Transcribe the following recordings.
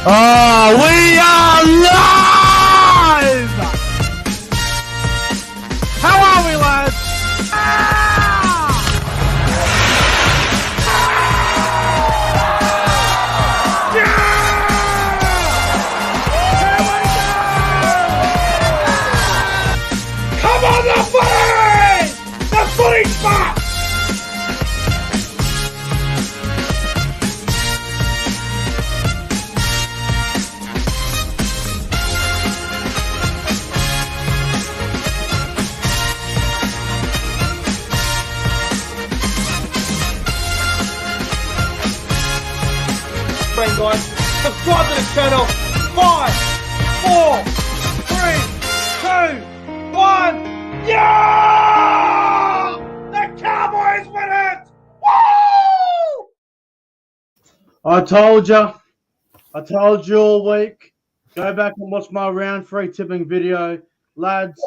Oh, we are live! How are we, lads? Come on, the footy! The footy's back! Guys, subscribe to the channel. 5, 4, 3, 2, 1. Yeah! The Cowboys win it! Woo! I told you all week. Go back and watch my round 3 tipping video, lads.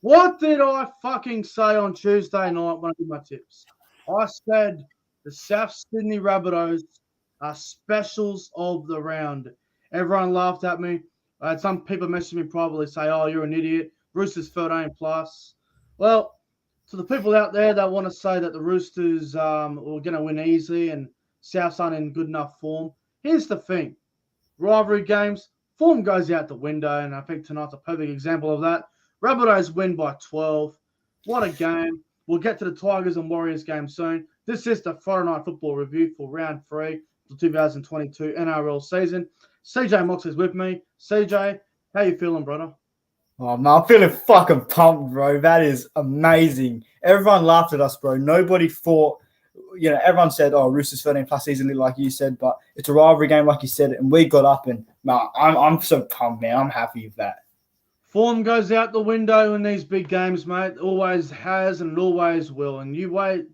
What did I fucking say on Tuesday night when I did my tips? I said the South Sydney Rabbitohs are specials of the round. Everyone laughed at me. I had some people message me privately say, oh, you're an idiot. Roosters 13 plus. Well, to the people out there that want to say that the Roosters were going to win easy and Souths aren't in good enough form, here's the thing. Rivalry games, form goes out the window, and I think tonight's a perfect example of that. Rabbitohs win by 12. What a game. We'll get to the Tigers and Warriors game soon. This is the Friday Night Football review for round 3 of the 2022 NRL season. CJ MOXLEY's with me. CJ, how you feeling, brother? Oh, man, I'm feeling fucking pumped, bro. That is amazing. Everyone laughed at us, bro. Nobody thought, everyone said, oh, Roosters 13 plus easily, like you said, but it's a rivalry game, like you said, and we got up and, man, I'm so pumped, man. I'm happy with that. Form goes out the window in these big games, mate. Always has and always will. And you wait.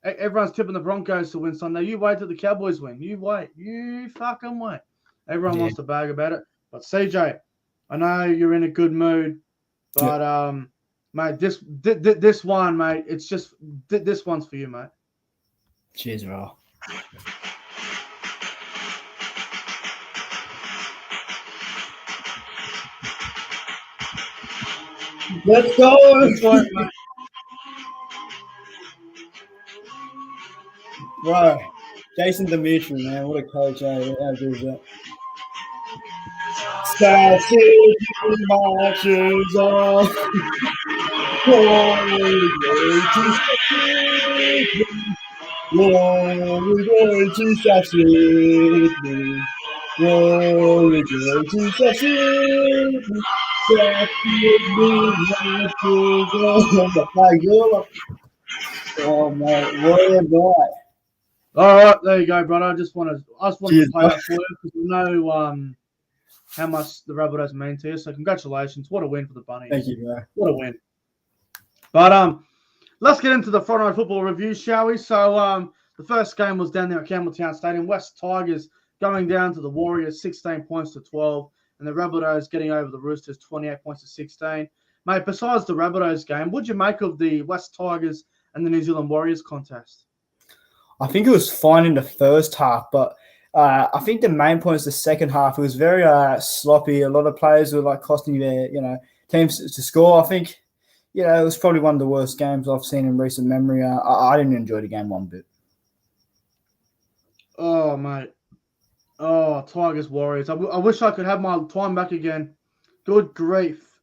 Everyone's tipping the Broncos to win Sunday. You wait till the Cowboys win. You wait. You fucking wait. Everyone wants to bag about it. But CJ, I know you're in a good mood, but mate, this one, mate, it's just this one's for you, mate. Cheers, bro. Let's go. Bro, Jason Dimitri, man, what a coach. How good is that? Sausage marches on. Glory to South Sydney. Glory to South Sydney. South Sydney marches on. Oh, mate, what a night. All right, there you go, brother. I just wanted to play that for you because we know how much the Rabbitohs mean to you. So congratulations. What a win for the Bunnies. Thank you, bro. What a win. But let's get into the Friday Night Football review, shall we? So the first game was down there at Campbelltown Stadium. West Tigers going down to the Warriors 16 points to 12. And the Rabbitohs getting over the Roosters 28 points to 16. Mate, besides the Rabbitohs game, what'd you make of the West Tigers and the New Zealand Warriors contest? I think it was fine in the first half, but I think the main point is the second half. It was very sloppy. A lot of players were costing their teams to score. I think it was probably one of the worst games I've seen in recent memory. I didn't enjoy the game one bit. Oh, mate. Oh, Tigers Warriors. I wish I could have my time back again. Good grief.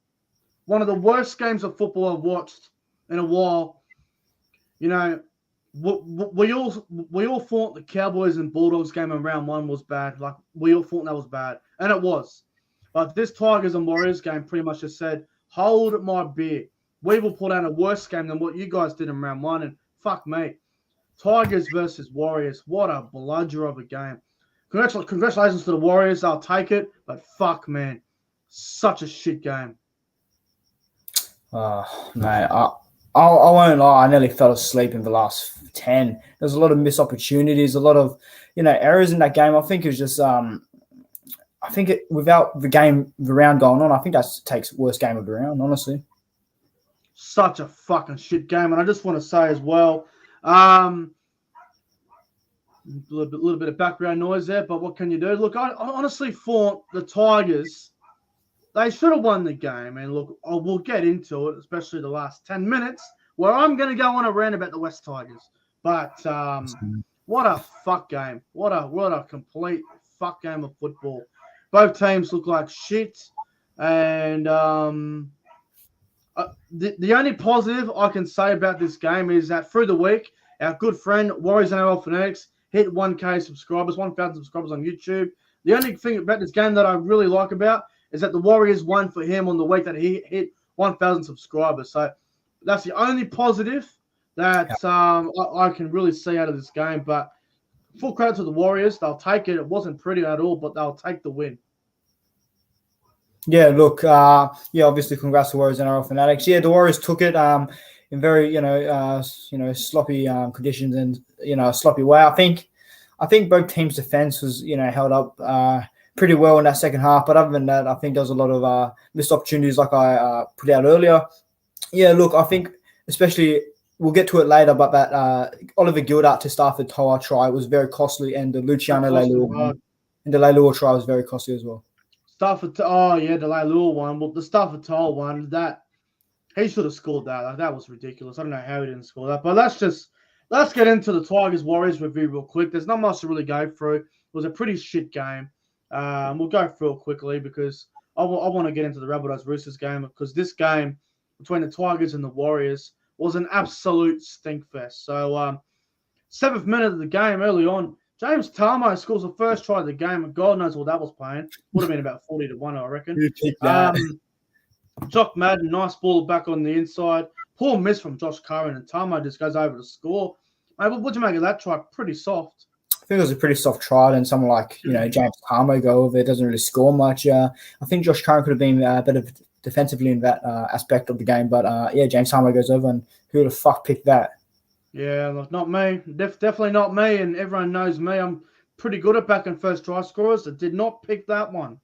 One of the worst games of football I've watched in a while. We all thought the Cowboys and Bulldogs game in round 1 was bad. We all thought that was bad. And it was. But this Tigers and Warriors game pretty much just said, hold my beer. We will put out a worse game than what you guys did in round 1. And fuck me. Tigers versus Warriors. What a bludger of a game. Congratulations to the Warriors. I'll take it. But fuck, man. Such a shit game. Oh, mate. I won't lie, I nearly fell asleep in the last 10. There's a lot of missed opportunities, a lot of, errors in that game. I think it was just, without the round going on, I think that takes worst game of the round, honestly. Such a fucking shit game. And I just want to say as well, little bit of background noise there, but what can you do? Look, I honestly thought the Tigers, they should have won the game. And look, we'll get into it, especially the last 10 minutes, where I'm going to go on a rant about the West Tigers. But what a fuck game. What a complete fuck game of football. Both teams look like shit. And the only positive I can say about this game is that through the week, our good friend Warriors NRL Fanatics hit 1,000 subscribers on YouTube. The only thing about this game that I really like about is that the Warriors won for him on the week that he hit 1,000 subscribers. So that's the only positive that I can really see out of this game. But full credit to the Warriors. They'll take it. It wasn't pretty at all, but they'll take the win. Yeah, look, obviously, congrats to Warriors and NRL Fanatics. Yeah, the Warriors took it in very, sloppy conditions and a sloppy way. I think both teams' defense was, held up pretty well in that second half. But other than that, I think there was a lot of missed opportunities, like I put out earlier. Yeah, look, I think especially we'll get to it later, but that Oliver Gildart to start the Toa try was very costly, and the Luciano Leilua try was very costly as well. The Leilua one. Well, the Stafford-Toa one, that he should have scored that. Like, that was ridiculous. I don't know how he didn't score that. But let's get into the Tigers-Warriors review real quick. There's not much to really go through. It was a pretty shit game. We'll go through it quickly because I want to get into the Rabbitohs-Roosters game, because this game between the Tigers and the Warriors was an absolute stinkfest. So, 7th minute of the game, early on, James Tarmo scores the first try of the game, and God knows what that was playing. Would have been about 40-1, I reckon. Jock Madden, nice ball back on the inside. Poor miss from Josh Curran, and Tarmo just goes over to score. Mate, what do you make of that try? Pretty soft. I think it was a pretty soft try, and someone like James Tarmo go over. It doesn't really score much. I think Josh Curran could have been better defensively in that aspect of the game, but James Tarmo goes over, and who the fuck picked that? Yeah, look, not me. Definitely not me, and everyone knows me. I'm pretty good at backing first try scorers. I did not pick that one.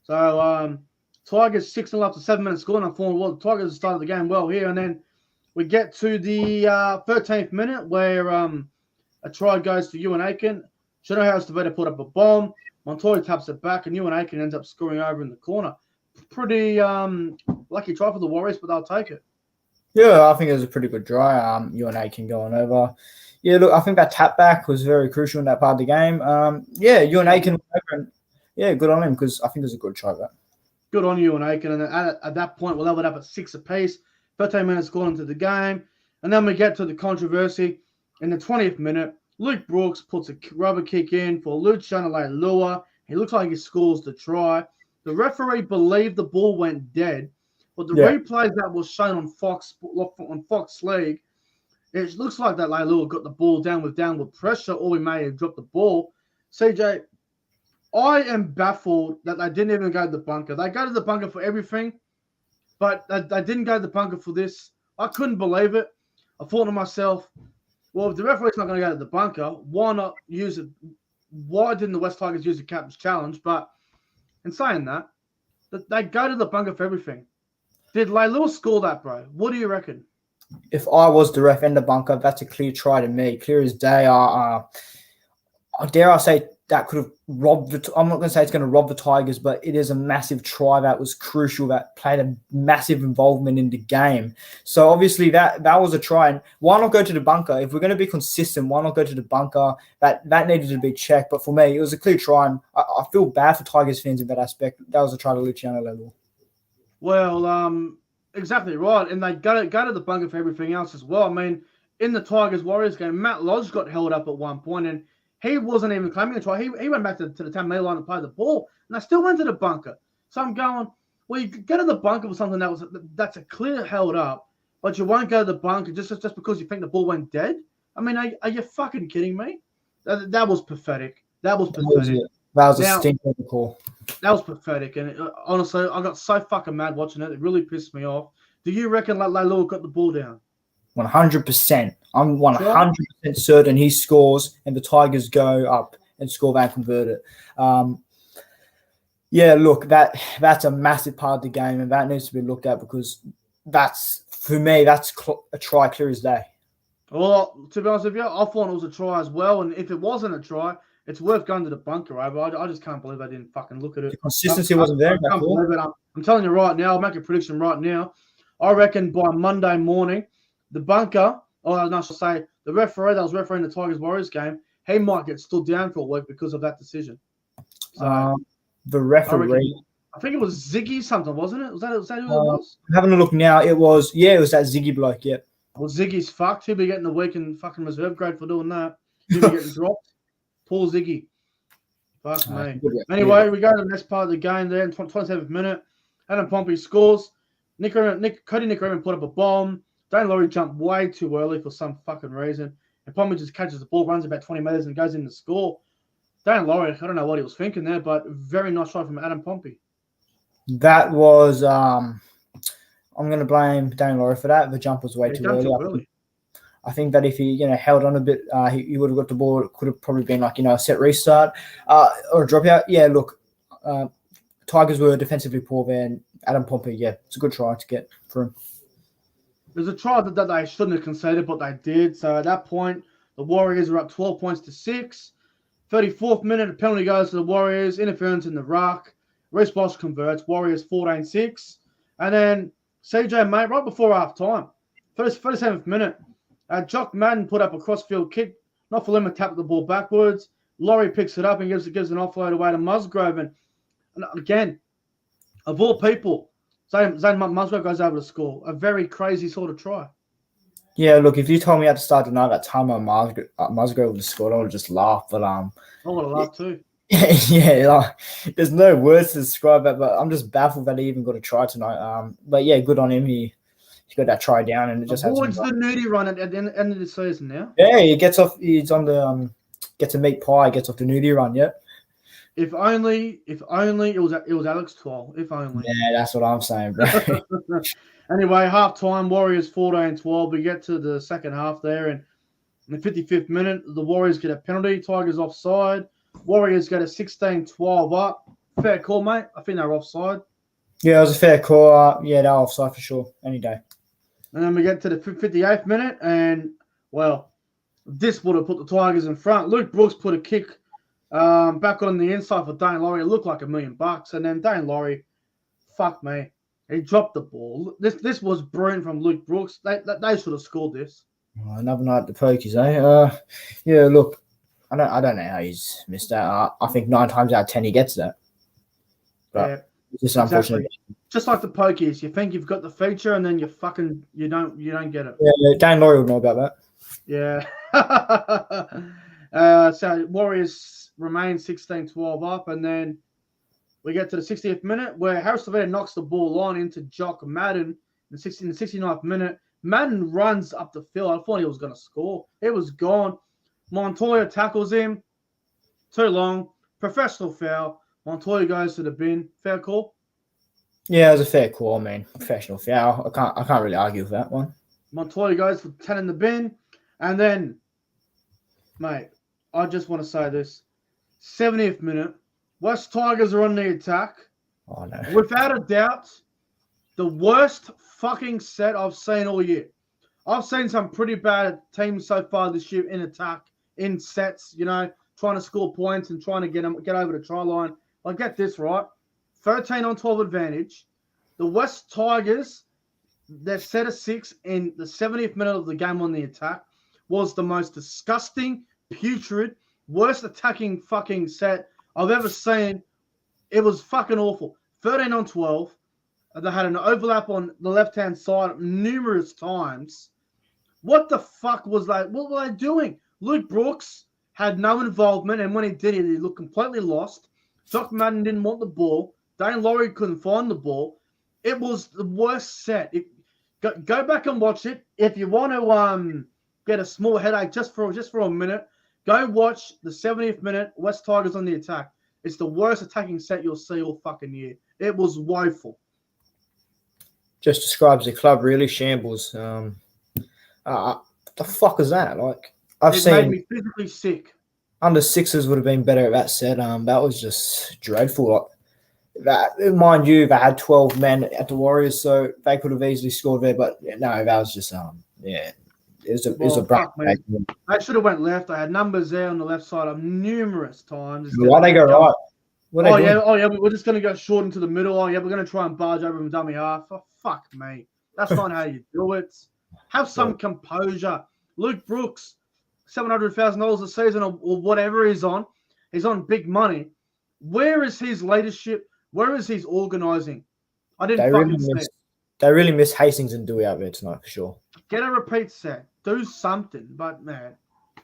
So, Tigers 6-0 after 7 minutes scoring. I thought, well, the Tigers started the game well here, and then we get to the 13th minute where a try goes to Ewan Aiken. Shinohara's Taveta put up a bomb. Montoya taps it back, and Ewan Aiken ends up scoring over in the corner. Pretty lucky try for the Warriors, but they'll take it. Yeah, I think it was a pretty good try. Ewan Aiken going over. Yeah, look, I think that tap back was very crucial in that part of the game. Ewan Aiken went over, and good on him, because I think it was a good try there. Good on Ewan Aiken. And at that point, we'll level it up at 6 apiece. 13 minutes gone into the game. And then we get to the controversy. In the 20th minute, Luke Brooks puts a rubber kick in for Luciano Leilua. He looks like he scores the try. The referee believed the ball went dead. But the replays that was shown on Fox League, it looks like that Leilua got the ball down with downward pressure, or he may have dropped the ball. CJ, I am baffled that they didn't even go to the bunker. They go to the bunker for everything, but they didn't go to the bunker for this. I couldn't believe it. I thought to myself, well, if the referee's not going to go to the bunker, why not use it? Why didn't the West Tigers use the captain's challenge? But in saying that, they go to the bunker for everything. Did Leilua score that, bro? What do you reckon? If I was the ref in the bunker, that's a clear try to me. Clear as day. Dare I say that could have robbed I'm not going to say it's going to rob the Tigers, but it is a massive try that was crucial, that played a massive involvement in the game. So obviously that was a try. And why not go to the bunker? If we're going to be consistent, why not go to the bunker? That needed to be checked. But for me, it was a clear try. And I feel bad for Tigers fans in that aspect. That was a try to Luciano Leilua. Well, exactly right. And they go to the bunker for everything else as well. I mean, in the Tigers-Warriors game, Matt Lodge got held up at one point, and he wasn't even claiming a try. He went back to the 10-metre line and played the ball, and they still went to the bunker. So I'm going, well, you go to the bunker for something that's a clear held up, but you won't go to the bunker just because you think the ball went dead? I mean, are you fucking kidding me? That was pathetic. That was pathetic. That was a stinker call. That was pathetic, and honestly, I got so fucking mad watching it. It really pissed me off. Do you reckon Leilua got the ball down? 100%. I'm 100% certain he scores, and the Tigers go up and score that and convert it. Look, that's a massive part of the game, and that needs to be looked at, because for me, that's a try clear as day. Well, to be honest with you, I thought it was a try as well. And if it wasn't a try, it's worth going to the bunker, right? But I just can't believe I didn't fucking look at it. The consistency wasn't there. I can't believe it. I'm telling you right now, I'll make a prediction right now. I reckon by Monday morning, the bunker, or I should say, the referee that was refereeing the Tigers-Warriors game, he might get stood down for a week because of that decision. So the referee, I think it was Ziggy something, wasn't it? Was that who it was? Having a look now, it was that Ziggy bloke. Yeah. Well, Ziggy's fucked. He'll be getting a week in fucking reserve grade for doing that. He'll be getting dropped. Poor Ziggy. Fuck me. Anyway, we go to the next part of the game there in 27th minute. Adam Pompey scores. Cody Nick put up a bomb. Dane Laurie jumped way too early for some fucking reason. And Pompey just catches the ball, runs about 20 metres and goes in to score. Dane Laurie, I don't know what he was thinking there, but very nice shot from Adam Pompey. That was, I'm going to blame Dane Laurie for that. The jump was way too early. I think that if he, held on a bit, he would have got the ball. It could have probably been like, a set restart or a dropout. Yeah, look, Tigers were defensively poor there, and Adam Pompey, it's a good try to get through. There's a try that they shouldn't have conceded, but they did. So at that point, the Warriors are up 12 points to 6. 34th minute, a penalty goes to the Warriors. Interference in the ruck. Reece Bosch converts. Warriors 14-6. And then CJ Mate, right before half time, 37th minute, Jock Madden put up a crossfield kick. Not for limit, tapped the ball backwards. Laurie picks it up and gives an offload away to Musgrove. And again, of all people, Zane Musgrove goes over to score. A very crazy sort of try. Yeah, look, if you told me at the start of the night that time Musgrove would have scored, I would have just laughed. But I would have laughed too. There's no words to describe it, but I'm just baffled that he even got a try tonight. But yeah, good on him. He got that try down, and it just avoids the nudie run at the end of the season now. Yeah, he gets off. He's on the gets a meat pie. Gets off the nudie run. Yeah. If only it was Alex Twal. If only. Yeah, that's what I'm saying, bro. Anyway, half time, Warriors 14-12. We get to the second half there, and in the 55th minute, the Warriors get a penalty. Tigers offside. Warriors get a 16-12 up. Fair call, mate. I think they were offside. Yeah, it was a fair call. Yeah, they were offside for sure. Any day. And then we get to the 58th minute, and, well, this would have put the Tigers in front. Luke Brooks put a kick back on the inside for Dane Laurie. It looked like $1 million. And then Dane Laurie, fuck me, he dropped the ball. This was brilliant from Luke Brooks. They should have scored this. Another night at the pokies, eh? Yeah, look, I don't know how he's missed that. I think 9 times out of 10 he gets that. But it's just unfortunate. Just like the pokies, you think you've got the feature, and then you don't get it. Yeah, Dane Laurie would know about that. Yeah. So Warriors remain 16-12 up, and then we get to the 60th minute where Harris Tavita knocks the ball on into Jock Madden in the 69th minute. Madden runs up the field. I thought he was going to score. It was gone. Montoya tackles him. Too long. Professional foul. Montoya goes to the bin. Fair call? Yeah, it was a fair call. I mean, professional foul. I can't really argue with that one. Montoya goes for 10 in the bin. And then, mate, I just want to say this. 70th minute. West Tigers are on the attack. Oh, no. Without a doubt, the worst fucking set I've seen all year. I've seen some pretty bad teams so far this year in attack, in sets, trying to score points and trying to get over the try line. I get this, right? 13-12 advantage. The West Tigers, their set of 6 in the 70th minute of the game on the attack was the most disgusting, putrid, worst attacking fucking set I've ever seen. It was fucking awful. 13-12. They had an overlap on the left-hand side numerous times. What the fuck was that? What were they doing? Luke Brooks had no involvement, and when he did it, he looked completely lost. Jock Madden didn't want the ball. Dane Laurie couldn't find the ball. It was the worst set. Go back and watch it. If you want to get a small headache just for a minute, go watch the 70th minute West Tigers on the attack. It's the worst attacking set you'll see all fucking year. It was woeful. Just describes the club really shambles. The fuck is that? Like it made me physically sick. Under sixes would have been better at that set. That was just dreadful. Mind you, they had 12 men at the Warriors, so they could have easily scored there. But no, that was just It was a Fuck me. game. They should have went left. They had numbers there on the left side of numerous times. Why they go right? What are they doing? Yeah, we're just going to go short into the middle. Oh, yeah, we're going to try and barge over and dummy half. Oh, fuck me. That's not how you do it. Have some composure. Luke Brooks, $700,000 a season or whatever he's on big money. Where is his leadership? Where is his organising? I didn't fucking see it. They really miss Hastings and Dewey out there tonight for sure. Get a repeat set. Do something. But, man,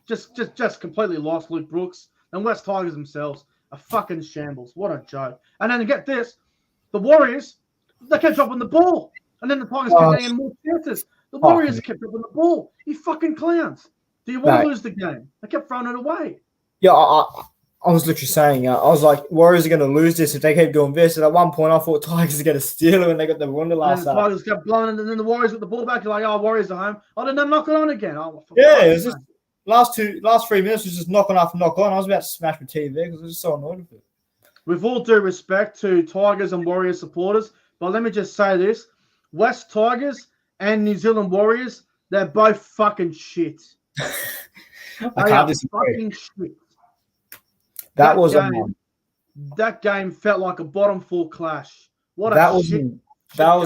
just completely lost Luke Brooks. And West Tigers themselves. A fucking shambles. What a joke. And then get this. The Warriors, they kept dropping the ball. And then the Tigers kept getting more chances. The Warriors kept dropping the ball. You fucking clowns. Do you want to lose the game? They kept throwing it away. Yeah, I was literally saying, I was like, Warriors are going to lose this if they keep doing this. And at one point, I thought Tigers are going to steal it when they got the wonder last time. The Tigers kept blowing, and then the Warriors got the ball back. You're like, oh, Warriors are home. Oh, then they knock it on again. Oh, yeah, it was just last 3 minutes was just knocking off and knock on. I was about to smash my TV because I was just so annoyed with it. With all due respect to Tigers and Warriors supporters, but let me just say this. West Tigers and New Zealand Warriors, they're both fucking shit. I can't disagree. Fucking shit. That game felt like a bottom four clash. That was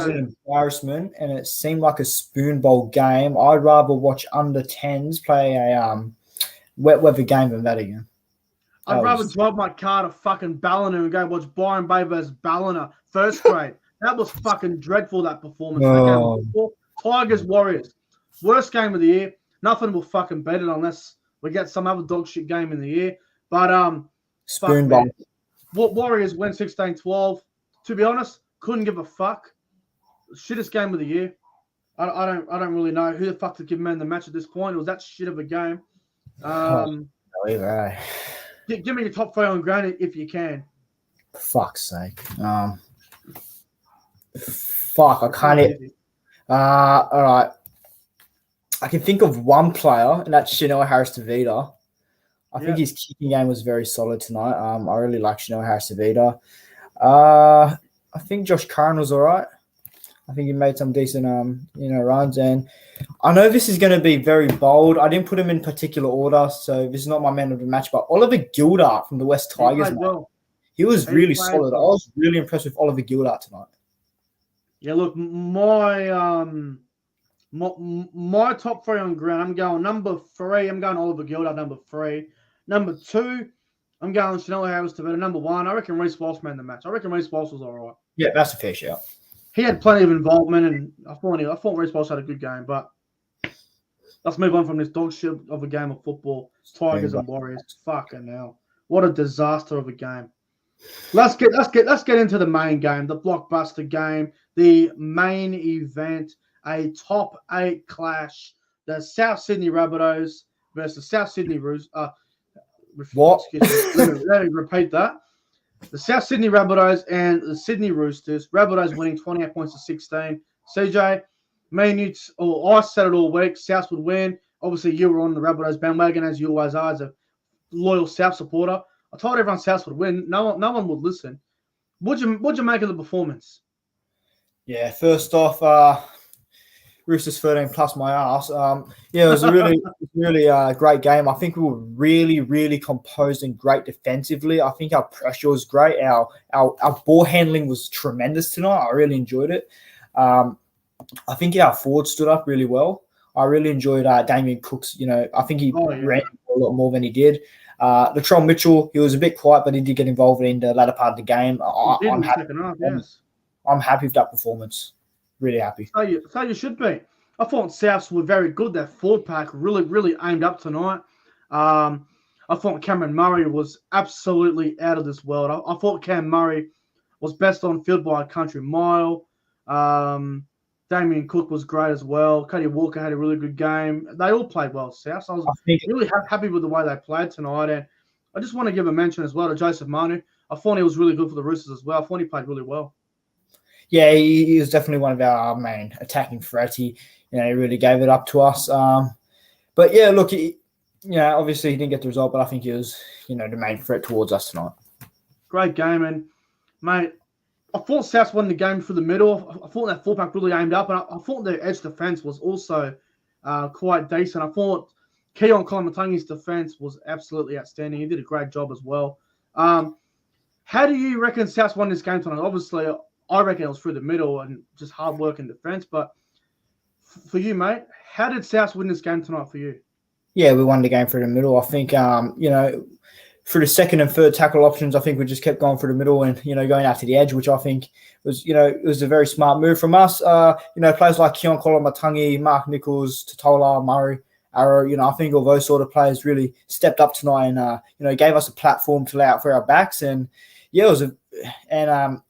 an embarrassment, and it seemed like a spoon bowl game. I'd rather watch under 10s play a wet weather game than that again. I'd rather drive my car to fucking Ballina and go watch Byron Bay versus Ballina first grade. That was fucking dreadful, that performance. That Tigers Warriors. Worst game of the year. Nothing will fucking beat it unless we get some other dog shit game in the year. But spoon bowl. Warriors win 16-12. To be honest, couldn't give a fuck. Shittest game of the year. I don't really know who the fuck to give man the match at this point. It was that shit of a game. Give me your top 3 on ground if you can. For fuck's sake. I can't. All right. I can think of one player, and that's Chanel Harris-Tavita. I think his kicking game was very solid tonight. I really like Chanel Harris-Tavita. I think Josh Curran was all right. I think he made some decent, runs. And I know this is going to be very bold. I didn't put him in particular order, so this is not my man of the match. But Oliver Gildart from the West Tigers, he was really solid. I was really impressed with Oliver Gildart tonight. Yeah, look, my top 3 on ground, I'm going number 3. I'm going Oliver Gildart, number 3. Number 2, I'm going Chanel Harris-Tavita. Number 1, I reckon Reece Walsh made the match. I reckon Reece Walsh was all right. Yeah, that's a fair shout. He had plenty of involvement, and I thought Reece Walsh had a good game. But let's move on from this dog shit of a game of football. Tigers and Warriors. Fucking hell, what a disaster of a game. Let's get into the main game, the blockbuster game, the main event, a top 8 clash. The South Sydney Rabbitohs versus South Sydney Roosters. What? Let me repeat that. The South Sydney Rabbitohs and the Sydney Roosters. Rabbitohs winning 28 points to 16. CJ, I said it all week. South would win. Obviously, you were on the Rabbitohs bandwagon, as you always are, as a loyal South supporter. I told everyone South would win. No one would listen. What'd you make of the performance? Yeah, first off, Roosters 13 plus my ass. It was a really great game. I think we were really, really composed and great defensively. I think our pressure was great. Our ball handling was tremendous tonight. I really enjoyed it. I think our forward stood up really well. I really enjoyed Damien Cook's. I think he ran a lot more than he did. Latrell Mitchell, he was a bit quiet, but he did get involved in the latter part of the game. I'm happy with that performance. Really happy. So you should be. I thought Souths were very good. That forward pack really, really aimed up tonight. I thought Cameron Murray was absolutely out of this world. I thought Cam Murray was best on field by a country mile. Damien Cook was great as well. Cody Walker had a really good game. They all played well, South. So I was really happy with the way they played tonight. And I just want to give a mention as well to Joseph Manu. I thought he was really good for the Roosters as well. I thought he played really well. Yeah, he was definitely one of our main attacking threats. He really gave it up to us. But yeah, look, obviously he didn't get the result, but I think he was, the main threat towards us tonight. Great game, and mate, I thought South won the game through the middle. I thought that fullback really aimed up, and I thought their edge defense was also quite decent. I thought Keon Kolomatangi's defense was absolutely outstanding. He did a great job as well. How do you reckon Souths won this game tonight? Obviously, I reckon it was through the middle and just hard work in defense. But for you, mate, how did Souths win this game tonight for you? Yeah, we won the game through the middle. I think, through the second and third tackle options, I think we just kept going through the middle and, going out to the edge, which I think was, it was a very smart move from us. Players like Keon Kolomatangi, Mark Nichols, Totola, Murray, Arrow, I think all those sort of players really stepped up tonight and, gave us a platform to lay out for our backs. And,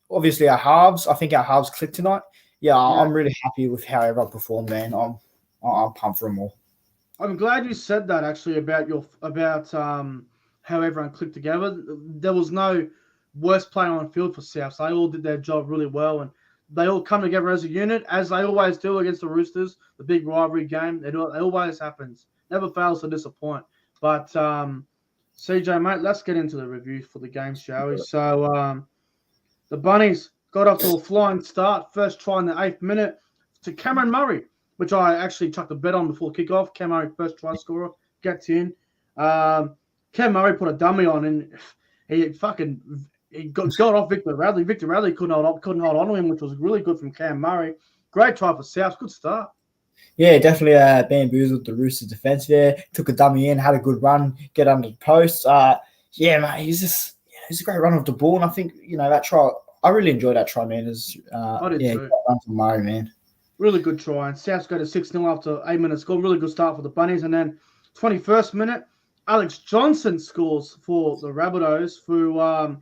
obviously our halves, I think our halves clicked tonight. Yeah, I'm really happy with how everyone performed, man. I'm pumped for them all. I'm glad you said that actually about how everyone clicked together. There was no worst player on the field for South. They all did their job really well, and they all come together as a unit, as they always do against the Roosters, the big rivalry game. It always happens. Never fails to disappoint. But CJ, mate, let's get into the review for the game, shall we? So the Bunnies got off to a flying start. First try in the 8th minute to Cameron Murray, which I actually chucked a bet on before kickoff. Cam Murray, first try scorer, gets in. Cam Murray put a dummy on, and he got off Victor Radley. Victor Radley couldn't hold on to him, which was really good from Cam Murray. Great try for South. Good start. Yeah, definitely bamboozled the Roosters defense there. Took a dummy in, had a good run, get under the post. Mate, he's a great run of the ball, and I think that try. I really enjoyed that try, man. I did too. Run from Murray, man. Really good try. And Souths go to 6-0 after 8 minutes. Score. Really good start for the Bunnies. And then 21st minute, Alex Johnson scores for the Rabbitohs. Who, it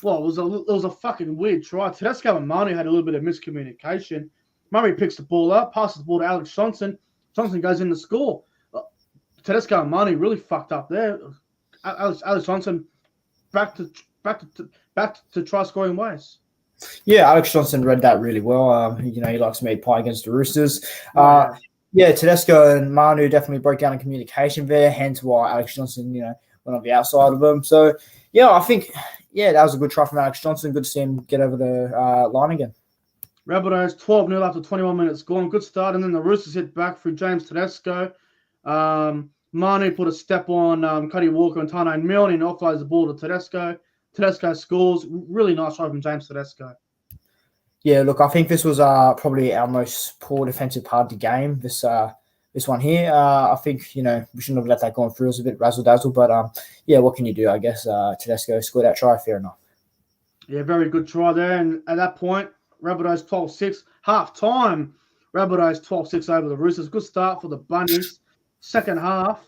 was a fucking weird try. Tedesco and Manu had a little bit of miscommunication. Murray picks the ball up, passes the ball to Alex Johnson. Johnson goes in to score. Tedesco and Manu really fucked up there. Alex Johnson back to try scoring ways. Yeah, Alex Johnson read that really well. He likes to make pie against the Roosters. Tedesco and Manu definitely broke down in communication there, hence why Alex Johnson, went on the outside of them. So, I think, that was a good try from Alex Johnson. Good to see him get over the line again. Rabbitohs 12-0 after 21 minutes gone. Good start, and then the Roosters hit back through James Tedesco. Manu put a step on Cody Walker and Tane Milne and offloads the ball to Tedesco. Tedesco scores. Really nice try from James Tedesco. Yeah, look, I think this was probably our most poor defensive part of the game, this one here. I think, we shouldn't have let that go through. It was a bit razzle-dazzle, but, what can you do? I guess Tedesco scored that try, fair enough. Yeah, very good try there. And at that point, Rabbitohs 12-6. Half-time, Rabbitohs 12-6 over the Roosters. Good start for the Bunnies. Second half,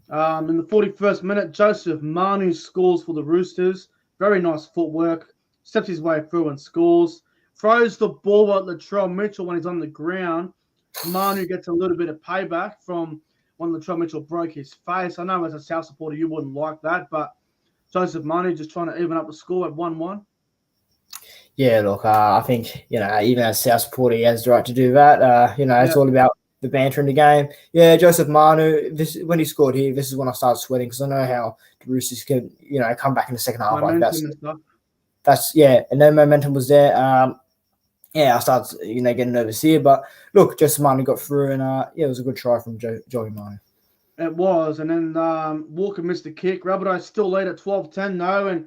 in the 41st minute, Joseph Manu scores for the Roosters. Very nice footwork. Steps his way through and scores. Throws the ball at Latrell Mitchell when he's on the ground. Manu gets a little bit of payback from when Latrell Mitchell broke his face. I know as a South supporter you wouldn't like that, but Joseph Manu just trying to even up the score at 1-1. Yeah, look, I think, even as a South supporter, he has the right to do that. It's all about the banter in the game. Yeah, Joseph Manu, when he scored here, this is when I started sweating because I know how the Roosters can, come back in the second half like that. And then momentum was there. I started, getting nervous here. But look, Joseph Manu got through, and it was a good try from Joey Manu. It was, and then Walker missed the kick. Rabbitohs still lead at 12-10 though, and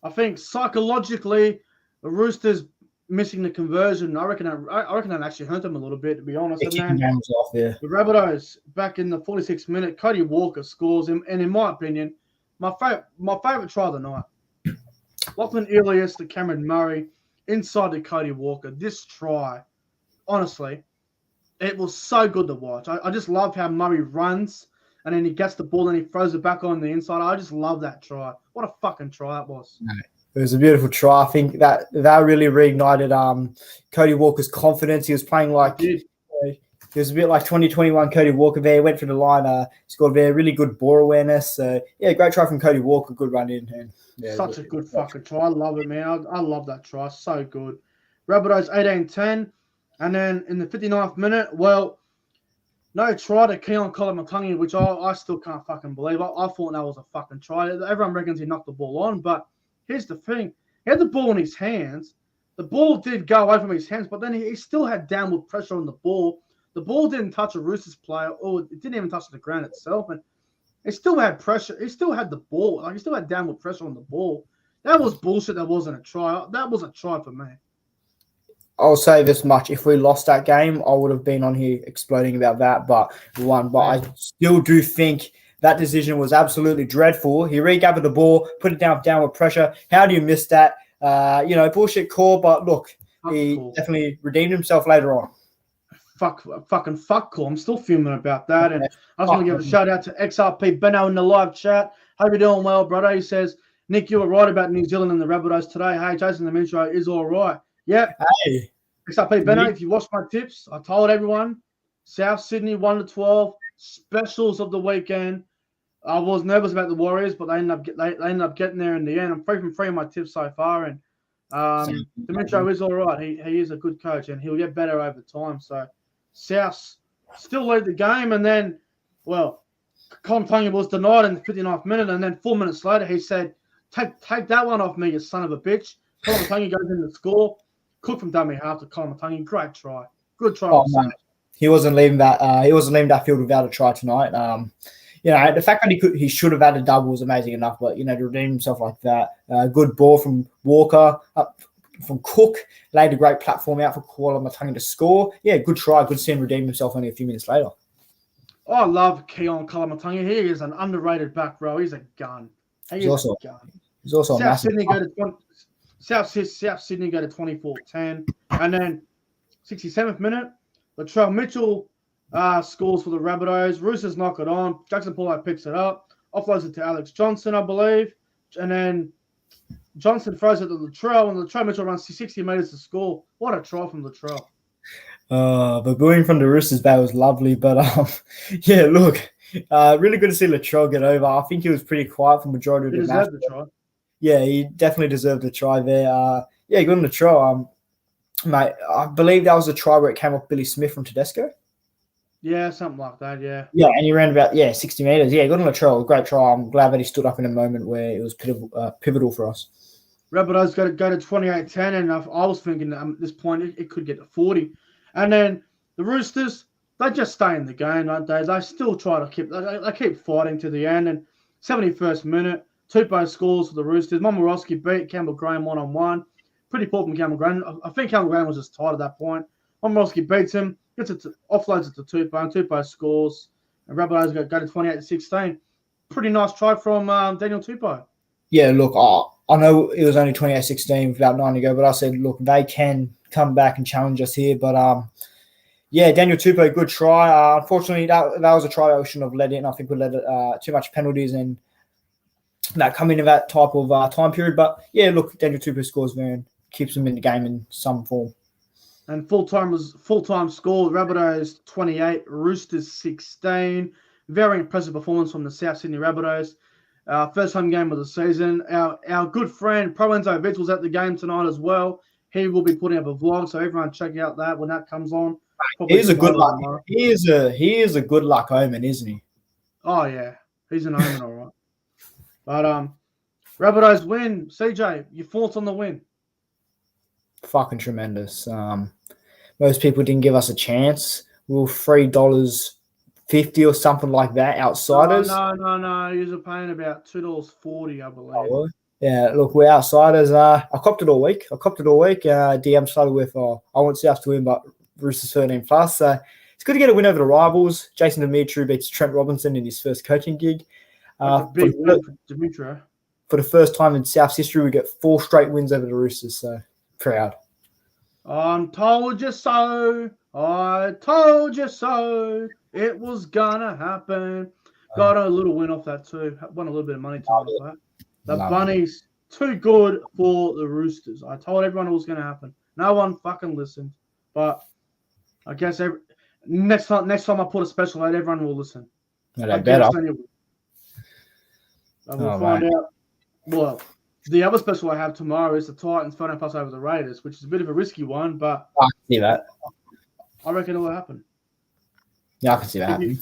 I think psychologically, the Roosters missing the conversion, I reckon that actually hurt them a little bit, to be honest. The kicking game was off there. The Rabbitohs, back in the 46th minute, Cody Walker scores, and in my opinion, my favourite try of the night. Lachlan Ilias to Cameron Murray, inside to Cody Walker. This try, honestly, it was so good to watch. I just love how Murray runs, and then he gets the ball and he throws it back on the inside. I just love that try. What a fucking try that was. It was a beautiful try. I think that really reignited Cody Walker's confidence. He was playing like he was a bit like 2021 Cody Walker there. He went for the line, scored there. Really good ball awareness. Great try from Cody Walker. Good run in. And, such a good fucking try. I love it, man. I love that try. So good. Rabbitohs 18-10. And then in the 59th minute, no try to Keon Kolomatangi, which I still can't fucking believe. I thought that was a fucking try. Everyone reckons he knocked the ball on, but here's the thing. He had the ball in his hands. The ball did go away from his hands, but then he still had downward pressure on the ball. The ball didn't touch a Roosters player, or it didn't even touch the ground itself, and it still had pressure. It still had the ball. Like, it still had downward pressure on the ball. That was bullshit. That wasn't a try. That was a try for me. I'll say this much: if we lost that game, I would have been on here exploding about that. But we won. But I still do think that decision was absolutely dreadful. He regathered the ball, put it down with downward pressure. How do you miss that? Bullshit call. But look, he definitely redeemed himself later on. Fucking fuck call. I'm still fuming about that. And I just want to give a shout out to XRP Benno in the live chat. Hope you're doing well, brother. He says, Nick, you were right about New Zealand and the Rabbitohs today. Hey, Jason, the intro is all right. Yeah. Hey. XRP Benno, if you watched my tips, I told everyone South Sydney 1-12 specials of the weekend. I was nervous about the Warriors, but they ended up getting there in the end. I'm 3 from 3 on my tips so far, and Dimitro is all right. He is a good coach, and he'll get better over time. So South still lead the game, and then, well, Colin Tungy was denied in the 59th minute, and then 4 minutes later he said, take that one off me, you son of a bitch. Colin Tungy goes in to score. Cook from dummy half to Colin Tungy. Great try. Good try. He wasn't leaving that. He wasn't leaving that field without a try tonight. The fact that he should have had a double was amazing enough, but to redeem himself like that, good ball from Walker, up from Cook, laid a great platform out for Koloamatangi to score. Yeah, good try, good seeing redeem himself only a few minutes later. I love Keon Koloamatangi. He is an underrated back row. He's a gun. He's also a gun. He's also South Sydney go to South Sydney go to 24-10, and then 67th minute, Latrell Mitchell scores for the Rabbitohs. Roosters knock it on. Jackson Paulo picks it up, offloads it to Alex Johnson, I believe, and then Johnson throws it to Latrell, and Latrell Mitchell runs 60 metres to score. What a try from Latrell. But going from the Roosters bat was lovely. But look, really good to see Latrell get over. I think he was pretty quiet for the majority of the match. He deserved the try. Yeah, he definitely deserved a try there. Good on the try. Mate, I believe that was a try where it came off Billy Smith from Tedesco. Yeah, something like that, yeah. Yeah, and he ran about, 60 metres. Yeah, good on the try. Great try. I'm glad that he stood up in a moment where it was pivotal for us. Rabbitohs go to 28-10, and I was thinking at this point it could get to 40. And then the Roosters, they just stay in the game, don't they? They still try to keep fighting to the end. And 71st minute, Tupou scores for the Roosters. Momorowski beat Campbell Graham 1-on-1. Pretty poor from Campbell Graham. I think Campbell Graham was just tired at that point. Momorowski beats him, offloads it to Tupou, and Tupou scores. And Rabbitohs go to 28-16. Pretty nice try from Daniel Tupou. Yeah, look, I know it was only 28-16 about 9 to go, but I said, look, they can come back and challenge us here. But, Daniel Tupou, good try. Unfortunately, that was a try I shouldn't have let in. I think we let too much penalties and that come into that type of time period. But, look, Daniel Tupou scores there and keeps them in the game in some form. And full-time score, Rabbitohs 28, Roosters 16. Very impressive performance from the South Sydney Rabbitohs. First home game of the season. Our good friend Pro Enzo Vitz was at the game tonight as well. He will be putting up a vlog, so everyone check out that when that comes on. He is a good luck. He is a good luck omen, isn't he? Oh yeah, he's an omen, all right. But Rabbitohs win. CJ, your thoughts on the win? Fucking tremendous. Most people didn't give us a chance. We were $3.50 or something like that. Outsiders. No. You were paying about $2.40, I believe. Yeah, look, we're outsiders. I copped it all week. DM started with, I want South to win, but Roosters 13 plus. So it's good to get a win over the rivals. Jason Demetriou beats Trent Robinson in his first coaching gig. Big win for Demetriou. For the first time in South's history, we get 4 straight wins over the Roosters. So proud. I told you so. I told you so. It was gonna happen. Got a little win off that too. Won a little bit of money tonight off that. The Bunnies, too good for the Roosters. I told everyone it was going to happen. No one fucking listened. But I guess next time I put a special out, everyone will listen. No, better. We'll find out. Well, the other special I have tomorrow is the Titans 13 plus over the Raiders, which is a bit of a risky one, but I can see that. I reckon it will happen. Yeah, I can see that happening.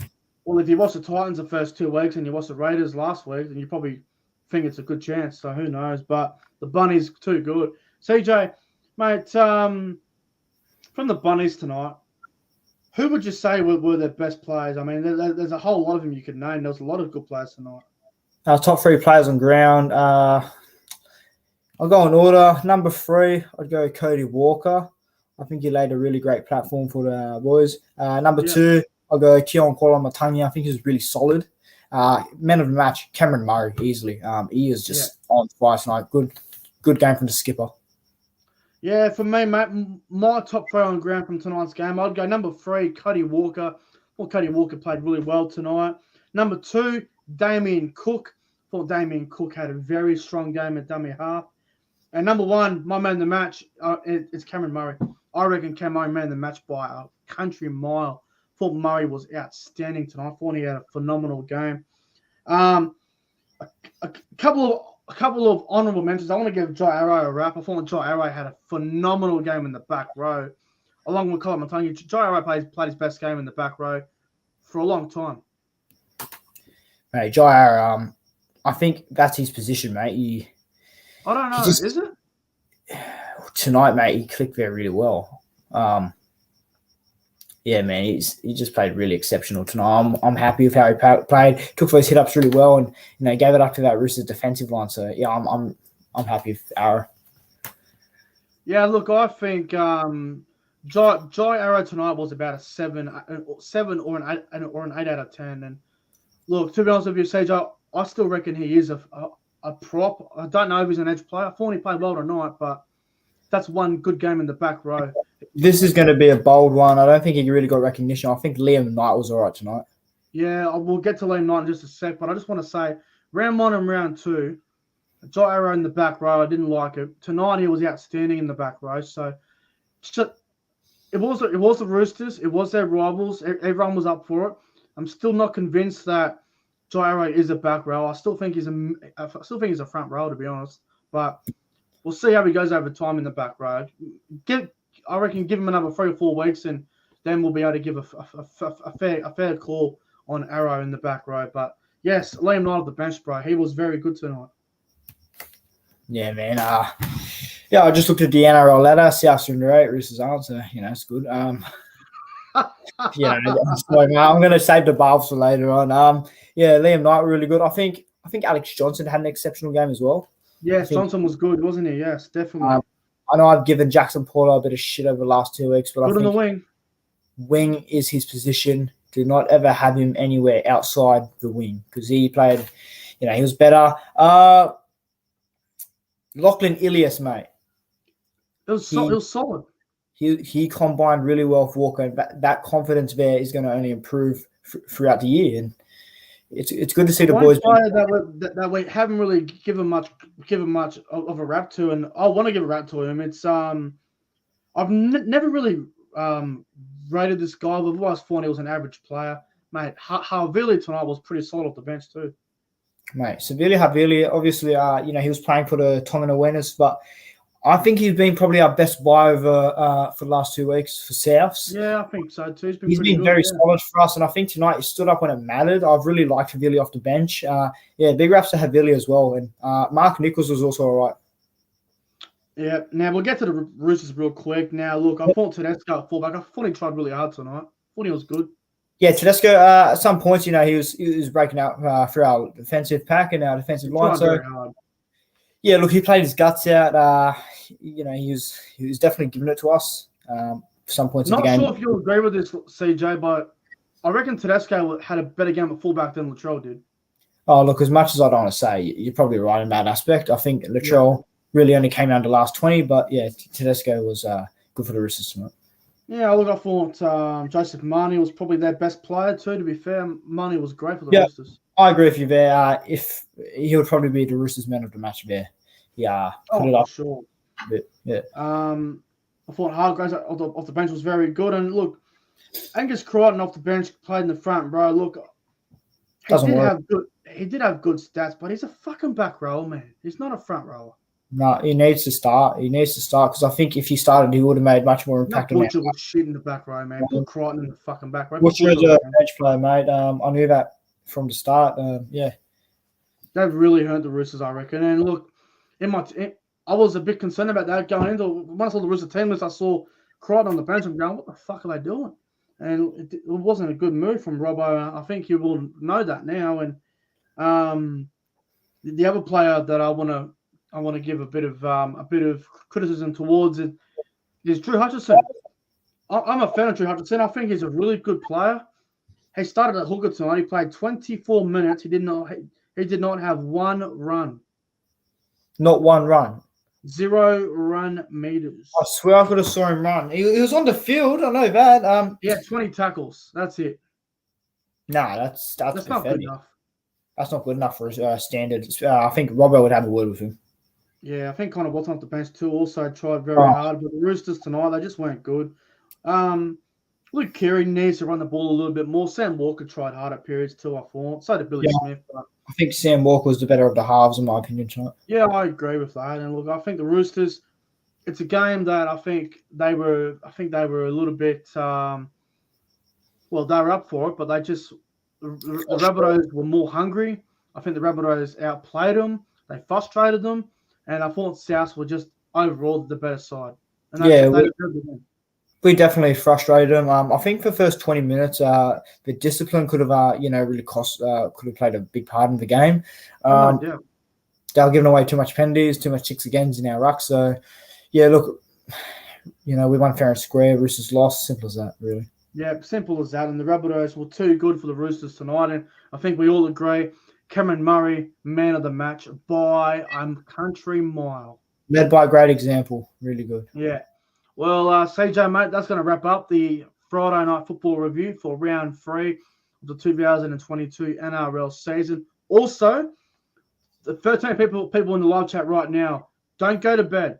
If you watch the Titans the first 2 weeks and you watch the Raiders last week, then you probably think it's a good chance, so who knows? But the Bunnies too good. CJ, mate, from the Bunnies tonight, Who would you say were the best players? I mean, there's a whole lot of them you could name. There was a lot of good players tonight. Top 3 players on ground. I'll go in order. Number 3, I'd go Cody Walker. I think he laid a really great platform for the boys. Number 2, I'll go Keon Koloamatangi. I think he was really solid. Man of the match, Cameron Murray, easily. He is just on fire tonight. Good game from the skipper. Yeah, for me, mate, my top 3 on ground from tonight's game, I'd go number 3, Cody Walker. Well, Cody Walker played really well tonight. Number 2, Damien Cook. I thought Damien Cook had a very strong game at dummy half. And number 1, my man of the match, it's Cameron Murray. I reckon Cam Murray man of the match by a country mile. I thought Murray was outstanding tonight. I thought he had a phenomenal game. A couple of honourable mentions. I want to give Jai Arrow a wrap. I thought Jai Arrow had a phenomenal game in the back row. Along with Colin Matangi, Jai Arrow played his best game in the back row for a long time. Mate, Jai Arrow, I think that's his position, mate. I don't know, is it? Tonight, mate, he clicked there really well. Yeah, man, he just played really exceptional tonight. I'm happy with how he played. Took those hit-ups really well, and gave it up to that Roosters defensive line. So yeah, I'm happy with Arrow. Yeah, look, I think Jai Arrow tonight was about a 7 or an 8 out of 10. And look, to be honest with you, CJ, I still reckon he is a prop. I don't know if he's an edge player. I thought he played well tonight, but that's one good game in the back row. This is going to be a bold one. I don't think he really got recognition. I think Liam Knight was all right tonight. Yeah, we'll get to Liam Knight in just a sec, but I just want to say, round 1 and round 2, Jai Arrow in the back row, I didn't like it. Tonight, he was outstanding in the back row. So it was the Roosters. It was their rivals. Everyone was up for it. I'm still not convinced that Jai Arrow is a back row. I still think he's a front row, to be honest. But we'll see how he goes over time in the back row. I reckon give him another 3 or 4 weeks, and then we'll be able to give a fair call on Arrow in the back row. But yes, Liam Knight at the bench, bro. He was very good tonight. Yeah, man. I just looked at the NRL ladder. South's in the 8, Roosters aren't, so it's good. I'm going to save the Bulbs for later on. Liam Knight really good. I think Alex Johnson had an exceptional game as well. Yes, Johnson was good, wasn't he? Yes, definitely. I know I've given Jackson Porter a bit of shit over the last 2 weeks, but good I think on the wing. Wing is his position. Do not ever have him anywhere outside the wing because he played, he was better. Lachlan Ilias, mate. It was solid. He combined really well with Walker, and that confidence there is going to only improve throughout the year. And it's good to see the boys. That we haven't really given much of a rap to, and I want to give a rap to him. It's I've never really rated this guy, but I've always thought he was an average player, mate. Havili tonight was pretty solid off the bench too. Mate, Havili, obviously, he was playing for the Tongan awareness, but I think he's been probably our best buy over for the last 2 weeks for Souths. Yeah, I think so too. He's been very solid for us, and I think tonight he stood up when it mattered. I've really liked Havili off the bench. Big raps to Havili as well, and Mark Nichols was also all right. Yeah, now we'll get to the Roosters real quick. Now, look, I thought Tedesco at fullback. I thought he tried really hard tonight. I thought he was good. Yeah, Tedesco, at some points, he was breaking out for our defensive pack and our defensive line. So, very hard. Yeah, look, he played his guts out. He was definitely giving it to us. Some points in the game. Not sure if you'll agree with this, CJ, but I reckon Tedesco had a better game at fullback than Latrell did. Oh, look, as much as I don't want to say, you're probably right in that aspect. I think Latrell really only came down to the last 20, but yeah, Tedesco was good for the Roosters tonight. Yeah, look, I thought Joseph Marnie was probably their best player too, to be fair. Marnie was great for the Roosters. I agree with you there. If he would probably be the Roosters man of the match there. Yeah, put it up. Sure. Yeah. I thought Hargraves off the bench was very good. And look, Angus Crichton off the bench played in the front, bro. Look, he did have good stats, but he's a fucking back rower, man. He's not a front rower. No, he needs to start. Because I think if he started, he would have made much more impact. Butcher was shit in the back row, man. Put Crichton in the fucking back row. Butcher is a bench player, mate. I knew that from the start. They've really hurt the Roosters, I reckon. And look, I was a bit concerned about that going into. Once I saw the Rooster team list, I saw Crichton on the bench. I'm going, what the fuck are they doing? and it wasn't a good move from Robbo. I think you will know that now. And the other player that I want to give a bit of criticism towards is Drew Hutchison. I'm a fan of Drew Hutchison. I think he's a really good player. He started at hooker tonight. He played 24 minutes. He did not have one run. Not one run. 0 run meters. I swear I could have saw him run. He was on the field. I know that. Yeah, 20 tackles. That's it. Nah, that's not good enough. That's not good enough for a standard. I think Robbo would have a word with him. Yeah, I think Connor Watson off the bench too also tried very hard, but the Roosters tonight, they just weren't good. Luke Keary needs to run the ball a little bit more. Sam Walker tried hard at periods too, I thought. So did Billy Smith. But I think Sam Walker was the better of the halves, in my opinion, tonight. Yeah, I agree with that. And look, I think the Roosters, it's a game that I think they were a little bit, they were up for it, but the Rabbitohs were more hungry. I think the Rabbitohs outplayed them. They frustrated them. And I thought South were just overall the better side. And we definitely frustrated them. I think for the first 20 minutes, the discipline could have, really could have played a big part in the game. They were giving away too much penalties, too much kicks against in our ruck. So, yeah, look, we won fair and square. Roosters lost. Simple as that, really. Yeah, simple as that. And the Rabbitohs were too good for the Roosters tonight. And I think we all agree, Cameron Murray, man of the match by a country mile. Led by a great example. Really good. Yeah. Well, CJ, mate, that's going to wrap up the Friday night football review for round 3 of the 2022 NRL season. Also, the 13 people in the live chat right now, don't go to bed.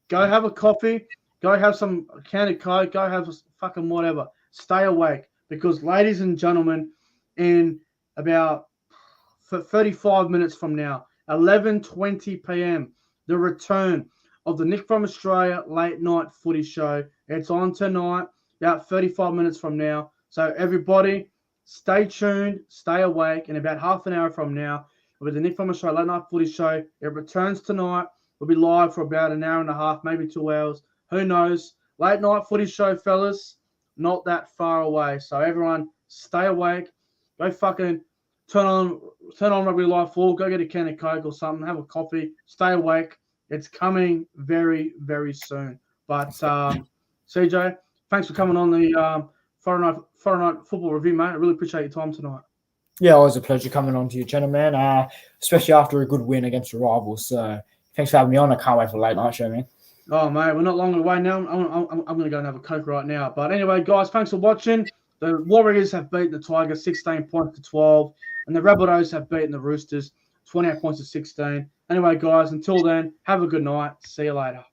Go have a coffee. Go have some candy Coke. Go have fucking whatever. Stay awake because, ladies and gentlemen, in about 35 minutes from now, 11:20 p.m., the return of the Nick from Australia late night footy show. It's on tonight, about 35 minutes from now. So everybody, stay tuned, stay awake. In about half an hour from now, will be the Nick from Australia late night footy show. It returns tonight. We'll be live for about an hour and a half, maybe 2 hours. Who knows? Late night footy show, fellas, not that far away. So everyone, stay awake. Go fucking turn on Rugby Live 4. Go get a can of Coke or something. Have a coffee. Stay awake. It's coming very, very soon. But CJ, thanks for coming on the Friday night football review, mate. I really appreciate your time tonight. Yeah, always a pleasure coming on to your channel, man. Especially after a good win against your rivals. So thanks for having me on. I can't wait for the late night show, man. Oh, mate, we're not long away now. I'm going to go and have a Coke right now. But anyway, guys, thanks for watching. The Warriors have beaten the Tigers 16 points to 12, and the Rabbitohs have beaten the Roosters 28 points to 16. Anyway, guys, until then, have a good night. See you later.